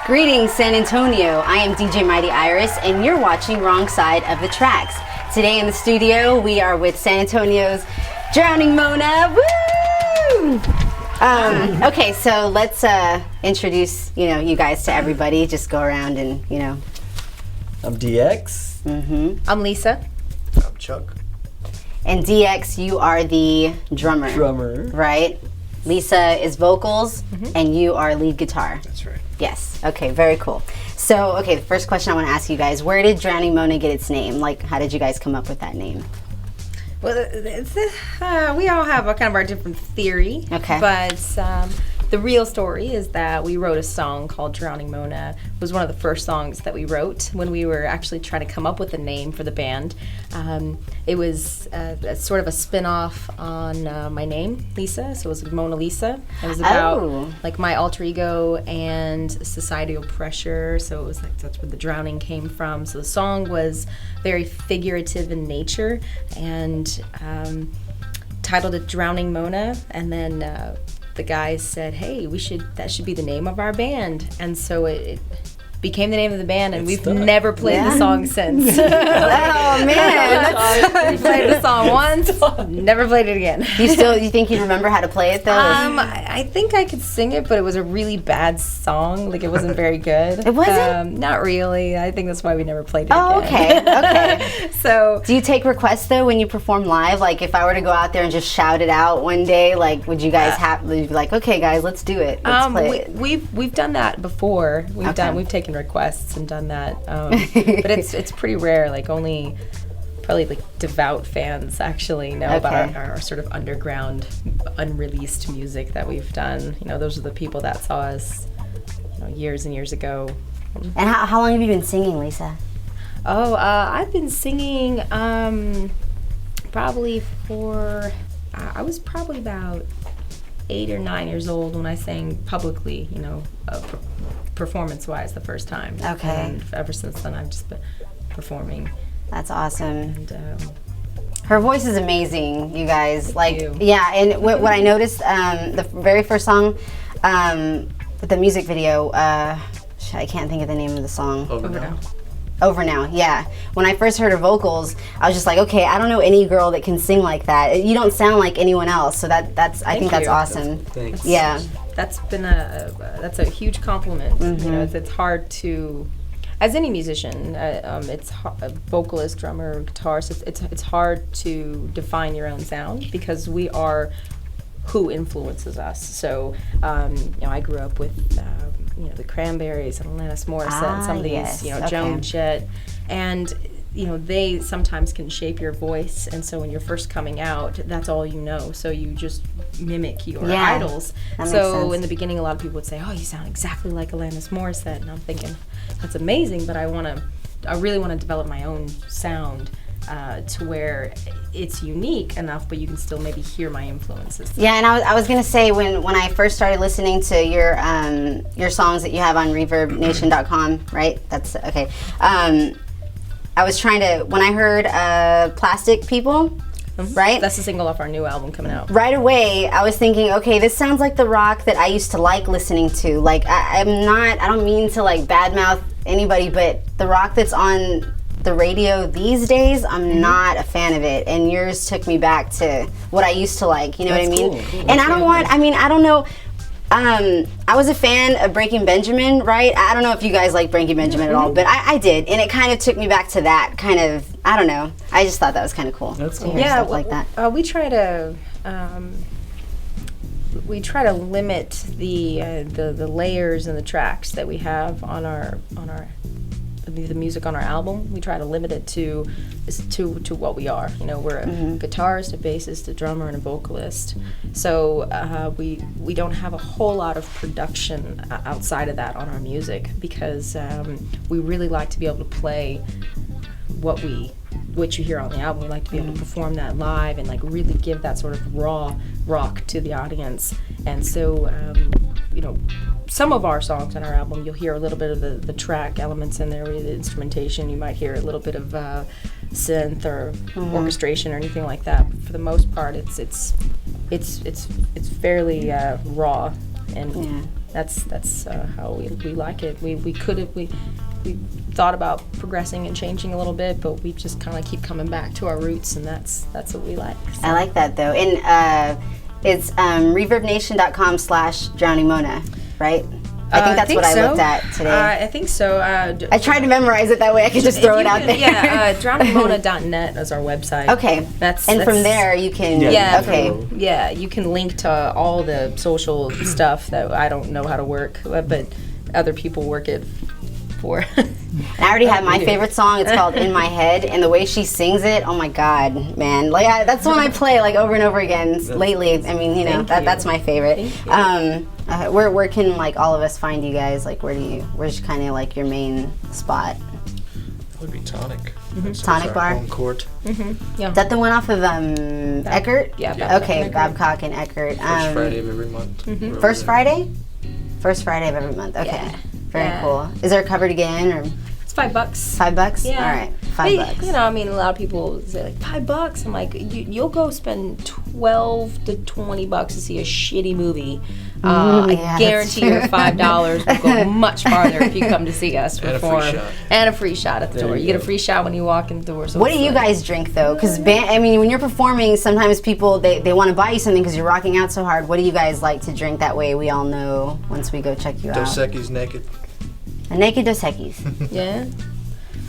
Greetings, San Antonio. I am DJ Mighty Iris, and you're watching Wrong Side of the Traxx. Today in the studio, we are with San Antonio's Drowning Mona. Woo! Okay, so let's introduce you guys to everybody. Just go around and I'm DX. Mm-hmm. I'm Lisa. I'm Chuck. And DX, you are the drummer. Right? Lisa is vocals, and you are lead guitar. That's right. Yes. Okay, very cool. So, the first question I want to ask you guys, where did Drowning Mona get its name? Like, how did you guys come up with that name? Well, we all have kind of our different theory. Okay. But the real story is that we wrote a song called Drowning Mona. It was one of the first songs that we wrote when we were actually trying to come up with a name for the band. It was sort of a spin-off on my name, Lisa. So it was Mona Lisa. It was about like my alter ego and societal pressure. So it was like that's where the drowning came from. So the song was very figurative in nature and titled it Drowning Mona. And then the guys said, "Hey, that should be the name of our band," and so it became the name of the band, and we've never played the song since. Oh man, we played the song once, never played it again. You think you remember how to play it though? I think I could sing it, but it was a really bad song. Like it wasn't very good. It wasn't? Not really. I think that's why we never played it Oh, again. okay. So, do you take requests though when you perform live? Like if I were to go out there and just shout it out one day, like would you guys be like, okay guys, let's do it. Let's play it. We've done that before. We've taken requests and done that, but it's pretty rare. Like only probably like devout fans actually know about our sort of underground, unreleased music that we've done. Those are the people that saw us, years and years ago. And how long have you been singing, Lisa? Oh, I've been singing probably I was probably about 8 or 9 years old when I sang publicly, performance-wise the first time. Okay. And ever since then, I've just been performing. That's awesome. And her voice is amazing, you guys. Thank you. Yeah, and what I noticed, the very first song, the music video, I can't think of the name of the song. Over Now, yeah. When I first heard her vocals, I was just like, okay, I don't know any girl that can sing like that. You don't sound like anyone else, so I think that's awesome. Thanks. Yeah. That's been that's a huge compliment. It's hard to, as any musician, it's a vocalist, drummer, guitarist. It's hard to define your own sound because we are who influences us. So, I grew up with the Cranberries and Alanis Morissette and some of these, Joan Jett, and they sometimes can shape your voice. And so when you're first coming out, that's all you know. So you just mimic your idols. So in the beginning, a lot of people would say, "Oh, you sound exactly like Alanis Morissette," and I'm thinking, that's amazing, but I really want to develop my own sound. To where it's unique enough, but you can still maybe hear my influences. Yeah, and I was gonna say when I first started listening to your songs that you have on ReverbNation.com, right? That's okay. I was trying to when I heard Plastic People. Right? That's the single off our new album coming out. Right away, I was thinking, okay, this sounds like the rock that I used to like listening to. Like, I don't mean to like badmouth anybody, but the rock that's on the radio these days, I'm not a fan of it, and yours took me back to what I used to like. You know what I mean? Cool. And I don't know. I was a fan of Breaking Benjamin, right? I don't know if you guys like Breaking Benjamin at all, but I did, and it kind of took me back to that kind of. I don't know. I just thought that was kind of cool. That's to cool. hear stuff like that. We try to limit the layers and the tracks that we have on our the music on our album. We try to limit it to what we are. We're a guitarist, a bassist, a drummer, and a vocalist. So we don't have a whole lot of production outside of that on our music because we really like to be able to play what you hear on the album. We like to be able to perform that live and like really give that sort of raw rock to the audience. And so some of our songs on our album, you'll hear a little bit of the track elements in there, the instrumentation. You might hear a little bit of synth or orchestration or anything like that. But for the most part, it's fairly raw and that's how we like it. We thought about progressing and changing a little bit, but we just kind of keep coming back to our roots, and that's what we like. So. I like that though, and it's reverbnation.com/DrowningMona, right? I think that's what I looked at today. I think so. I tried to memorize it that way I could just throw it out there. Yeah, drowningmona.net is our website. Okay. That's from there you can. Yeah. Okay. Yeah, you can link to all the social stuff that I don't know how to work, but other people work it for. I already have my favorite song. It's called "In My Head," and the way she sings it, oh my God, man! Like that's one I play like over and over again lately. I mean, that's my favorite. Where can like all of us find you guys? Like, where's kind of like your main spot? That would be Tonic. Tonic Bar. Home court. Yeah. Is that the one off of Eckert? Yeah. Babcock Okay, and Eckert. Babcock and Eckert. First Friday of every month. First Friday? First Friday of every month. Okay. Yeah. Very Yeah. cool. Is there a cover again or It's $5. $5? Yeah. All right. $5. You know, I mean, a lot of people say like $5. I'm like, you'll go spend $12 to $20 to see a shitty movie. I yeah, guarantee your $5 will go much farther if you come to see us And a free perform. shot. And a free shot at the door. You get a free shot when you walk in the door. So What do it's you like- guys drink though? Because I mean, when you're performing, sometimes people they want to buy you something because you're rocking out so hard. What do you guys like to drink? That way, we all know once we go check you out. Dos Equis naked. A naked Dos Equis. Yeah.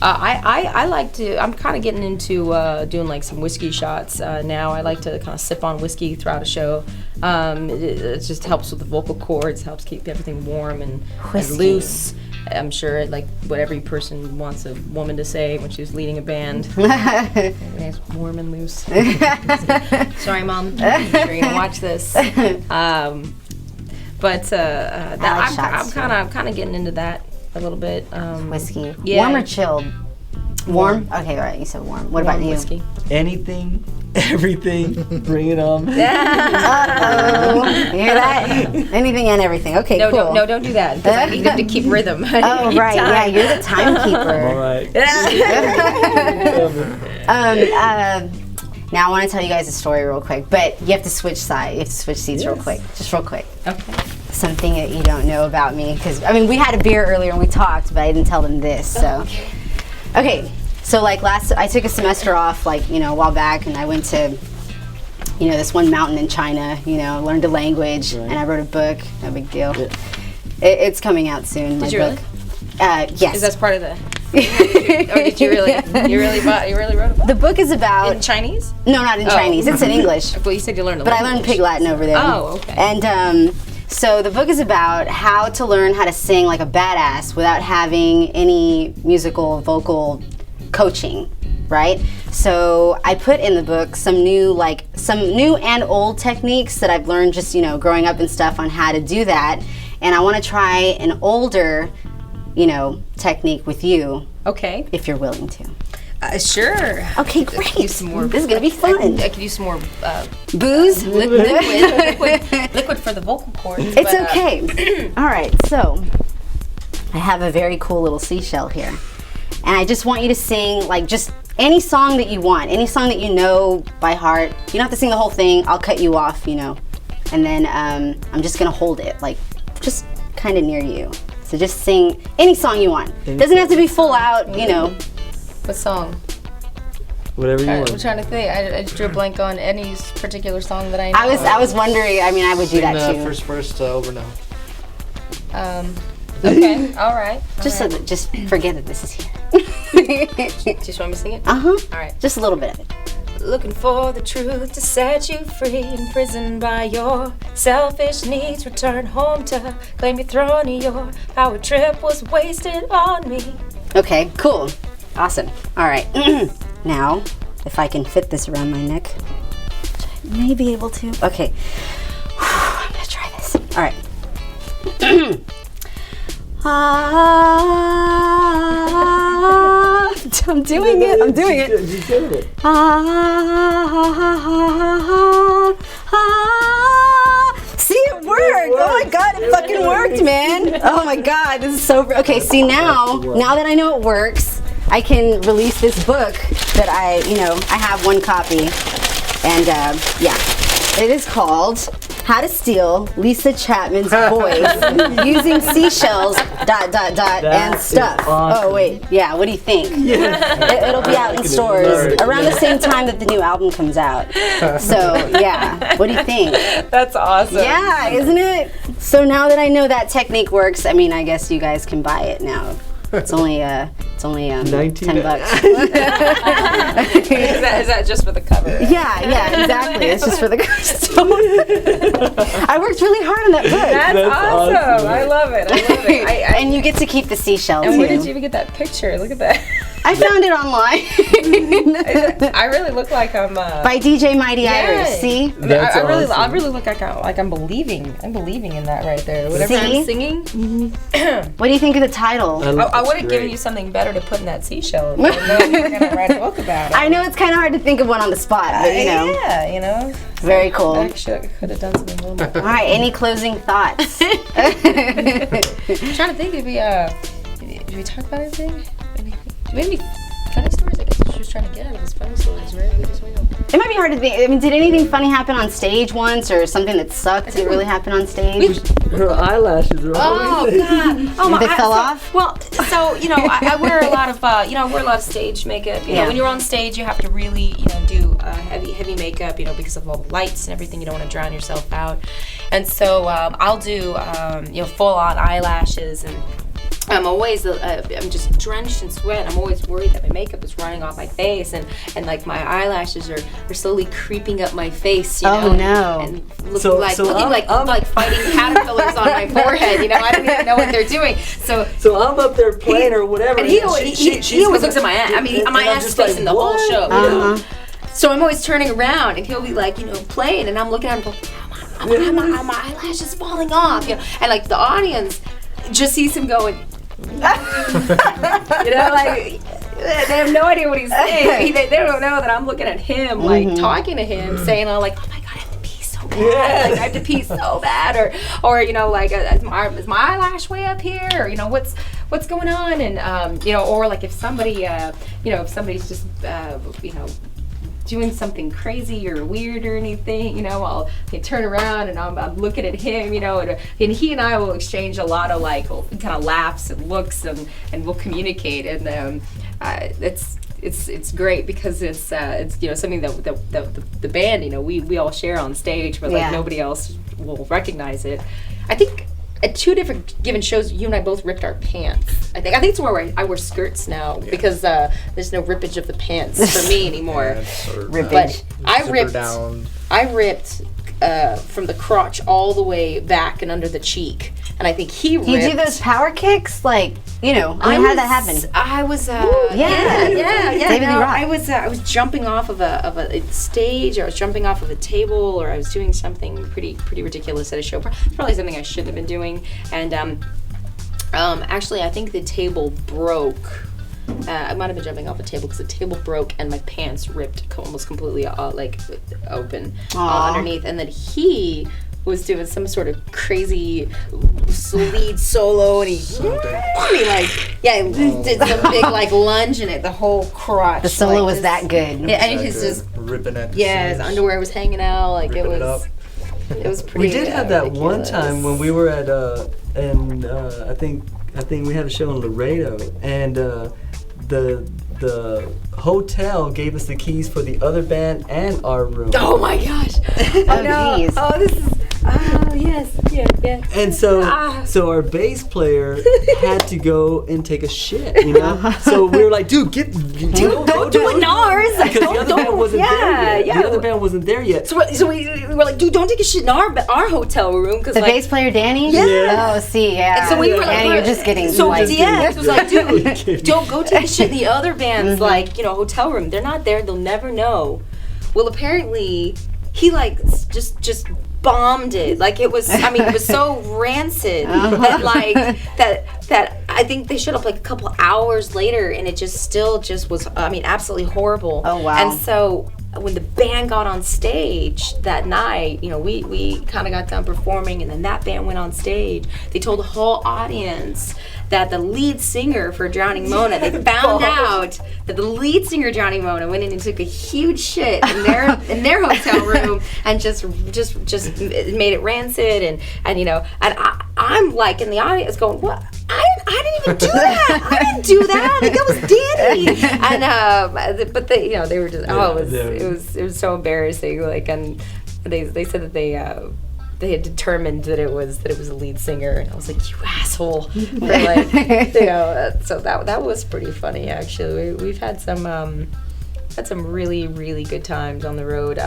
I like to. I'm kind of getting into doing like some whiskey shots now. I like to kind of sip on whiskey throughout a show. It just helps with the vocal cords, helps keep everything warm and loose. I'm sure like what every person wants a woman to say when she's leading a band. Everything's warm and loose. Sorry, Mom. I'm sure you're gonna watch this. I'm kind of getting into that a little bit. Whiskey. Yeah. Warm or chilled? Warm? Okay, all right. You said warm. What about Warm you? whiskey. Anything, everything, bring it on. Uh-oh. You hear that? Anything and everything. Okay, No, cool. don't do that. Because I need to keep rhythm. Oh, right. Yeah, you're the timekeeper. All right. Now I want to tell you guys a story real quick, but you have to switch sides. You have to switch seats real quick. Just real quick. Okay. Something that you don't know about me, because I mean we had a beer earlier and we talked, but I didn't tell them this. So, okay. So like I took a semester off, like a while back, and I went to, this one mountain in China. Learned a language, and I wrote a book. No big deal. Yeah. It's coming out soon. Did my you book. Yes. Is that part of the? Or did you really? You really wrote a book? The book is about In Chinese? no, not in Chinese. It's in English. Well, you said you learned a But I language. learned Pig Latin over there. Oh, okay. And so the book is about how to learn how to sing like a badass without having any musical vocal coaching, right? So I put in the book some new and old techniques that I've learned just growing up and stuff on how to do that. And I want to try an older, technique with you Okay. if you're willing to. Sure. Okay, I could great. use some more. This is gonna be fun. I could use some more Booze? liquid for the vocal cords. It's okay. All right, so I have a very cool little seashell here. And I just want you to sing like just any song that you want, any song that you know by heart. You don't have to sing the whole thing. I'll cut you off, And then I'm just gonna hold it, like just kind of near you. So just sing any song you want. Doesn't have to be full out, What song? Whatever you I'm want. trying to think. I just drew a blank on any particular song that I know. I was wondering. I mean, I would do Sing that the too. first verse over now. Okay. All right. Just just forget that this is here. Just want me to sing it? Uh-huh. All right. Just a little bit of it. Looking for the truth to set you free, imprisoned by your selfish needs. Return home to claim your throne. Your power trip was wasted on me. Okay, cool. Awesome. All right. Now, if I can fit this around my neck, which I may be able to. Okay. I'm going to try this. All right. I'm doing it. I'm doing it. You did it. See, it worked. Oh my God, it fucking worked, man. Oh my God, this is so. Okay, see now that I know it works, I can release this book that I have one copy, and yeah, it is called how to steal Lisa Chapman's voice using seashells, ... and stuff. awesome. Oh, wait. Yeah, what do you think? It'll be out in stores around the same time that the new album comes out. So, yeah. What do you think? That's awesome. Yeah, isn't it? So now that I know that technique works, I mean, I guess you guys can buy it now. It's only 19 $10 bucks. Is that just for the cover? Yeah, exactly. It's just for the custom. I worked really hard on that book. That's awesome. I love it. And you get to keep the seashell And too. where did you even get that picture? Look at that. I found it online. I really look like I'm By DJ Mighty Iris. See? I, mean, That's I really, awesome. I really look like I'm believing. I'm believing in that right there. Whatever See? I'm singing, What do you think of the title? I would have given you something better to put in that seashell. If I know you were gonna write a book about it. I know it's kind of hard to think of one on the spot, but you know, Yeah, you know. very cool. I could have done something a little more. All right, any closing thoughts? I'm trying to think if did we talk about anything? Do we have any funny stories? I guess she was trying to get out of his funny stories, right? We just went on. It might be hard to think. I mean, did anything funny happen on stage once, or something that sucked? Did it really happen on stage? Her eyelashes are always God! Oh They fell off? Well, so I wear a lot of I wear a lot of stage makeup. You know, when you're on stage, you have to really do heavy makeup. Because of all the lights and everything. You don't want to drown yourself out. And so I'll do full on eyelashes and. I'm always, I'm just drenched in sweat. I'm always worried that my makeup is running off my face, and like my eyelashes are slowly creeping up my face. You know, no. And looking like fighting caterpillars on my forehead. I don't even know what they're doing. So I'm up there playing or whatever. And he always looks at my ass. I mean, my ass is facing the whole show. So I'm always turning around, and he'll be like, playing, and I'm looking at him, going, my eyelash is falling off. And like the audience just sees him going. They have no idea what he's saying. They don't know that I'm looking at him, like talking to him, saying, like, oh my God, I have to pee so bad. Like, I have to pee so bad, or like, is my eyelash way up here, or what's going on, and or like if somebody, if somebody's just, doing something crazy or weird or anything, I'll turn around and I'm looking at him, and he and I will exchange a lot of kind of laughs and looks, and we'll communicate, and it's great because it's something that the band we all share on stage, but nobody else will recognize it. I think. At 2 different given shows, you and I both ripped our pants. I think it's where I wear skirts now because there's no rippage of the pants for me anymore. But I ripped from the crotch all the way back and under the cheek, and I think he ripped. Do you do those power kicks? Like, how did that happen? I was David Lee Roth. I was jumping off of a stage, or I was jumping off of a table, or I was doing something pretty ridiculous at a show. Probably something I shouldn't have been doing. And actually, I think the table broke. I might have been jumping off a table because the table broke and my pants ripped almost completely open underneath. And then he was doing some sort of crazy lead solo, and he did some big lunge in it, the whole crotch. The solo was that good. Yeah, and he's just ripping at the his seams. underwear was hanging out, Ripping it it up. was pretty. We did have that one ridiculous. time when we were at I think we had a show in Laredo, and the hotel gave us the keys for the other band and our room. Oh my gosh! Jeez. Oh, this is. Oh yes, yeah. And so our bass player had to go and take a shit, So we were like, dude, don't do it in ours. Because the other band wasn't there yet. The other band wasn't there yet. So we were like, dude, don't take a shit in our hotel room, because The bass player, Danny? Yeah. Oh, see, yeah. And so we were like, Danny, you're just getting so like, DX was like, dude, don't go take a shit in the other band's hotel room. They're not there. They'll never know. Well, apparently he just bombed it. It was so rancid that I think they showed up a couple hours later, and it just was absolutely horrible. Oh, wow. And so when the band got on stage that night, you know, we kind of got done performing, and then that band went on stage. They told the whole audience that the lead singer for Drowning Mona, they found out that the lead singer Drowning Mona went in and took a huge shit in their hotel room and just made it rancid, and you know, and I'm like in the audience going, what? I didn't even do that. I didn't do that. Like, that was Danny. And but they, you know, they were just it was so embarrassing. Like, and they said that they had determined that it was a lead singer, and I was like, you asshole. But like, you know, so that was pretty funny actually. We've had some really, really good times on the road.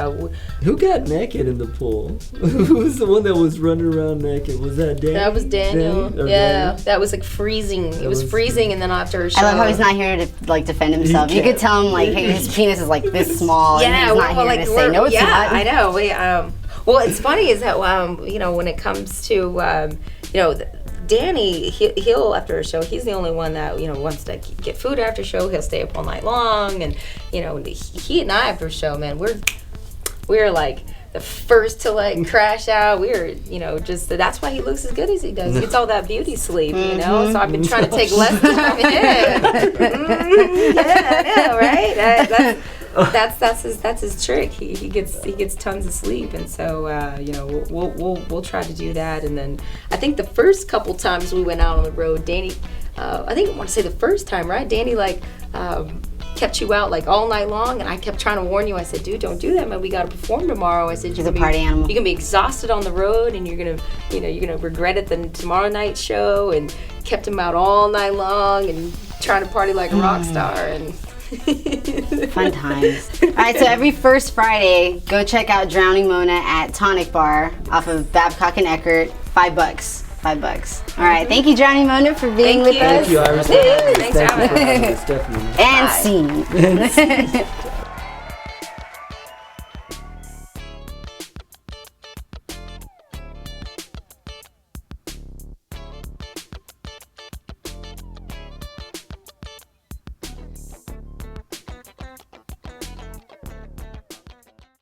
Who got naked in the pool? Who was the one that was running around naked? Was that Danny? That was Daniel. Danny? That was like freezing. It was freezing, and then after her show. I love how he's not here to like defend himself. You could tell him like, hey, his penis is like this small, and he's not here to say no, it's not. I know. Well, it's funny is that you know, when it comes to you know, Danny, he'll after a show, he's the only one that, you know, wants to get food after a show. He'll stay up all night long, and you know, he and I after a show, man, we're like the first to like crash out. We're, you know, just that's why he looks as good as he does. He gets all that beauty sleep, you know. So I've been trying to take less time. Yeah, right. That's his trick. He gets tons of sleep, and so you know, we'll try to do that. And then I think the first couple times we went out on the road, Danny, I think I want to say the first time, right? Danny like kept you out like all night long, and I kept trying to warn you. I said, dude, don't do that, man. We got to perform tomorrow. I said, he's a party animal. You're gonna be exhausted on the road, and you're gonna regret it the tomorrow night show. And kept him out all night long and trying to party like a rock star and. Fun times. All right, so every first Friday, go check out Drowning Mona at Tonic Bar off of Babcock and Eckert. $5. All right, thank you, Drowning Mona, for being with us. Thank you, Iris. Thanks for having us. And scene.